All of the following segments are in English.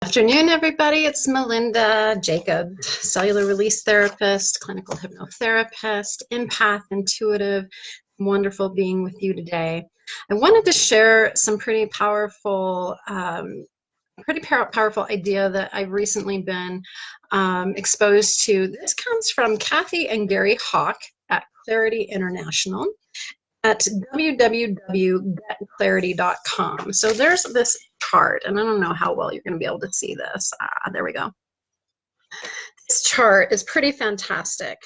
Afternoon, everybody. It's Melinda Jacob, cellular release therapist, clinical hypnotherapist, empath, intuitive. Wonderful being with you today. I wanted to share some pretty powerful idea that I've recently been exposed to. This comes from Kathy and Gary Hawk at Clarity International at www.getclarity.com. So there's this chart, and I don't know how well you're going to be able to see this. There we go. This chart is pretty fantastic.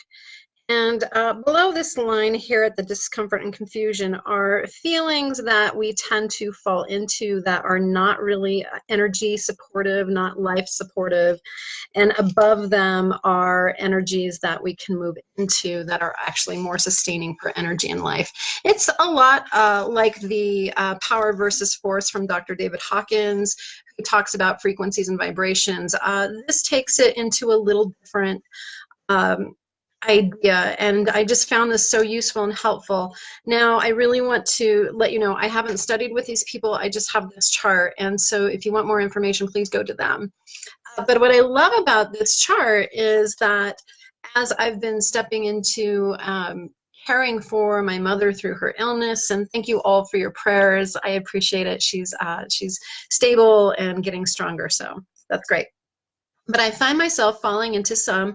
And below this line here at the discomfort and confusion are feelings that we tend to fall into that are not really energy supportive, not life supportive. And above them are energies that we can move into that are actually more sustaining for energy in life. It's a lot like the Power versus Force from Dr. David Hawkins, who talks about frequencies and vibrations. This takes it into a little different idea, and I just found this so useful and helpful. Now, I really want to let you know I haven't studied with these people. I just have this chart, and so if you want more information, please go to them. But what I love about this chart is that as I've been stepping into caring for my mother through her illness, and thank you all for your prayers. I appreciate it. She's stable and getting stronger, so that's great. But I find myself falling into some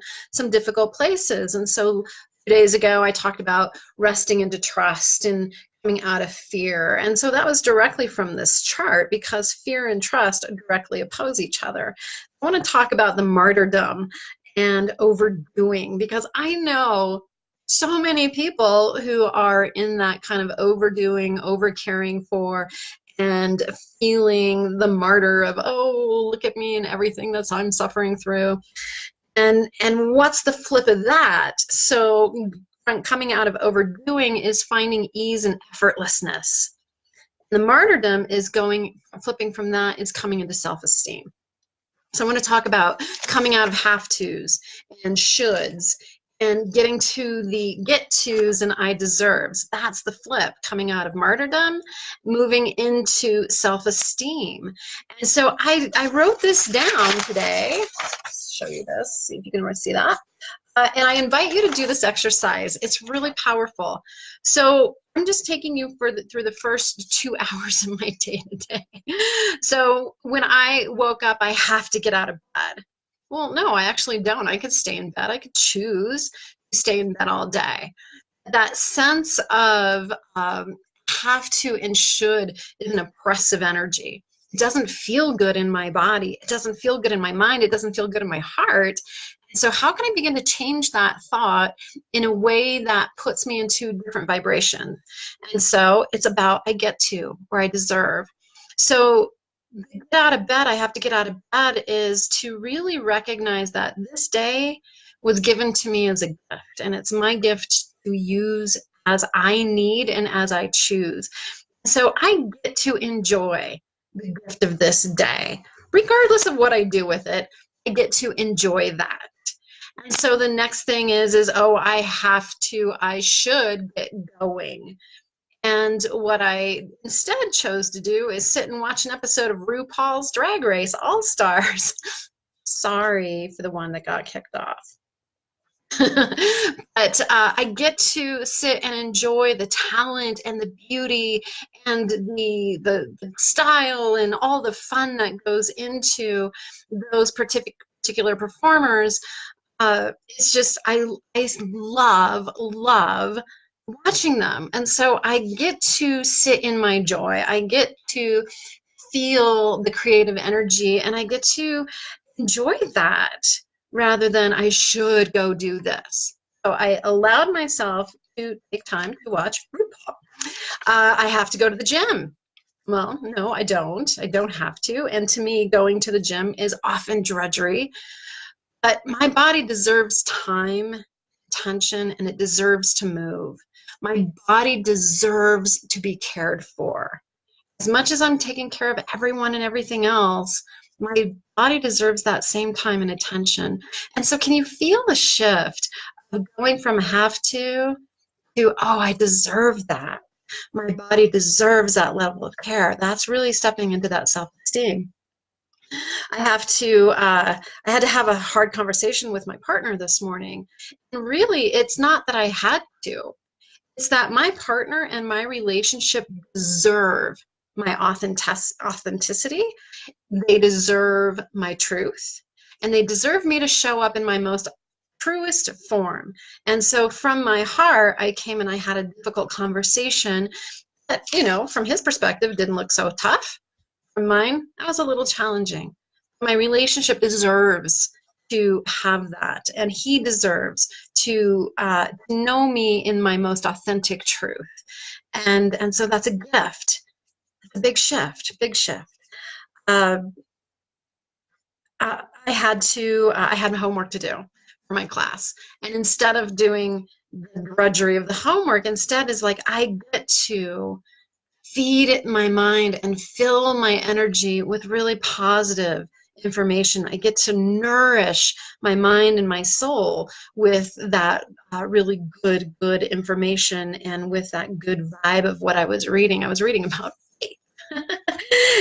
difficult places. And so 2 days ago, I talked about resting into trust and coming out of fear. And so that was directly from this chart, because fear and trust directly oppose each other. I want to talk about the martyrdom and overdoing, because I know so many people who are in that kind of overdoing, over caring for, and feeling the martyr of, oh, look at me and everything that I'm suffering through. And what's the flip of that? So coming out of overdoing is finding ease and effortlessness. The martyrdom is flipping from that is coming into self-esteem. So I want to talk about coming out of have-tos and shoulds and getting to the get-tos and I deserves. That's the flip, coming out of martyrdom, moving into self-esteem. And so I wrote this down today. Let's show you this, see if you can see that. And I invite you to do this exercise. It's really powerful. So I'm just taking you through the first 2 hours of my day today. So when I woke up, I have to get out of bed. Well, no, I actually don't. I could stay in bed. I could choose to stay in bed all day. That sense of have to and should is an oppressive energy. It doesn't feel good in my body. It doesn't feel good in my mind. It doesn't feel good in my heart. So how can I begin to change that thought in a way that puts me into different vibration? And so it's about I get to, or I deserve. So get out of bed, I have to get out of bed is to really recognize that this day was given to me as a gift, and it's my gift to use as I need and as I choose. So I get to enjoy the gift of this day. Regardless of what I do with it, I get to enjoy that. And so the next thing is oh, I have to, I should get going. And what I instead chose to do is sit and watch an episode of RuPaul's Drag Race All Stars. Sorry for the one that got kicked off. But I get to sit and enjoy the talent and the beauty and the style and all the fun that goes into those particular performers. It's just I love watching them. And so I get to sit in my joy. I get to feel the creative energy, and I get to enjoy that rather than I should go do this. So I allowed myself to take time to watch RuPaul. I have to go to the gym. Well, no, I don't. I don't have to. And to me, going to the gym is often drudgery. But my body deserves time, attention, and it deserves to move. My body deserves to be cared for. As much as I'm taking care of everyone and everything else, my body deserves that same time and attention. And so can you feel the shift of going from have to, oh, I deserve that. My body deserves that level of care. That's really stepping into that self-esteem. I have to, I had to have a hard conversation with my partner this morning. And really, it's not that I had to, it's that my partner and my relationship deserve my authenticity. They deserve my truth, and they deserve me to show up in my most truest form. And so from my heart, I came and I had a difficult conversation that, you know, from his perspective, didn't look so tough. From mine, that was a little challenging. My relationship deserves to have that, and he deserves to know me in my most authentic truth. And so that's a gift. It's a big shift, big shift. Uh, I had homework to do for my class, and instead of doing the drudgery of the homework, instead is like I get to feed it my mind and fill my energy with really positive information. I get to nourish my mind and my soul with that really good information, and with that good vibe of what I was reading. I was reading about faith.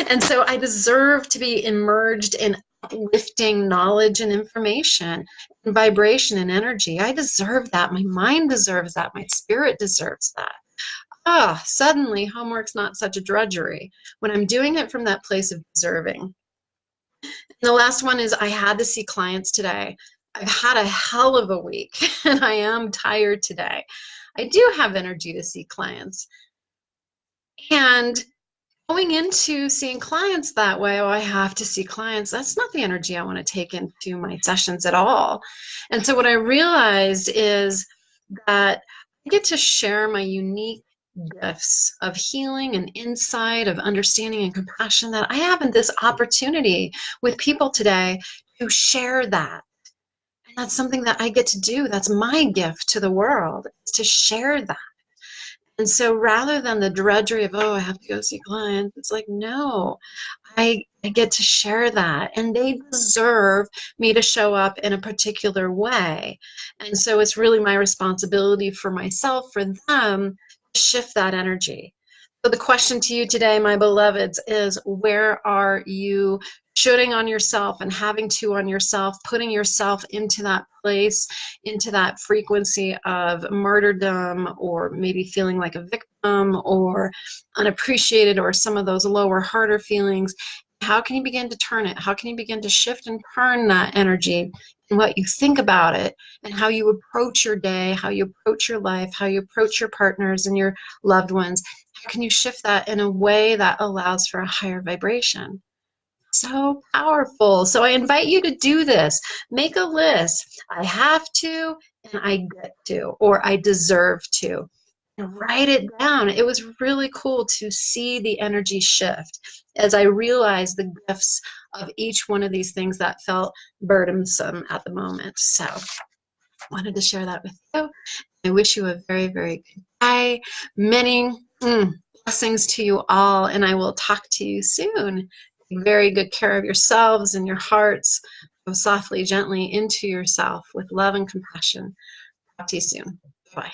And so I deserve to be immersed in uplifting knowledge and information and vibration and energy. I deserve that. My mind deserves that. My spirit deserves that. Suddenly homework's not such a drudgery when I'm doing it from that place of deserving. And the last one is I had to see clients today. I've had a hell of a week and I am tired today. I do have energy to see clients. And going into seeing clients that way, oh, I have to see clients, that's not the energy I want to take into my sessions at all. And so what I realized is that I get to share my unique gifts of healing and insight, of understanding and compassion, that I have in this opportunity with people today to share that. And that's something that I get to do. That's my gift to the world, is to share that. And so rather than the drudgery of, oh, I have to go see clients, it's like, no, I get to share that. And they deserve me to show up in a particular way. And so it's really my responsibility for myself, for them, to shift that energy. So the question to you today, my beloveds, is where are you shooting on yourself and having to on yourself, putting yourself into that place, into that frequency of martyrdom, or maybe feeling like a victim or unappreciated, or some of those lower, harder feelings? How can you begin to turn it? How can you begin to shift and turn that energy and what you think about it, and how you approach your day, how you approach your life, how you approach your partners and your loved ones? How can you shift that in a way that allows for a higher vibration? So powerful. So I invite you to do this. Make a list. I have to, and I get to, or I deserve to. And write it down. It was really cool to see the energy shift as I realized the gifts of each one of these things that felt burdensome at the moment. So I wanted to share that with you. I wish you a very, very good day. Many blessings to you all, and I will talk to you soon. Take very good care of yourselves and your hearts. Go softly, gently into yourself with love and compassion. Talk to you soon. Bye.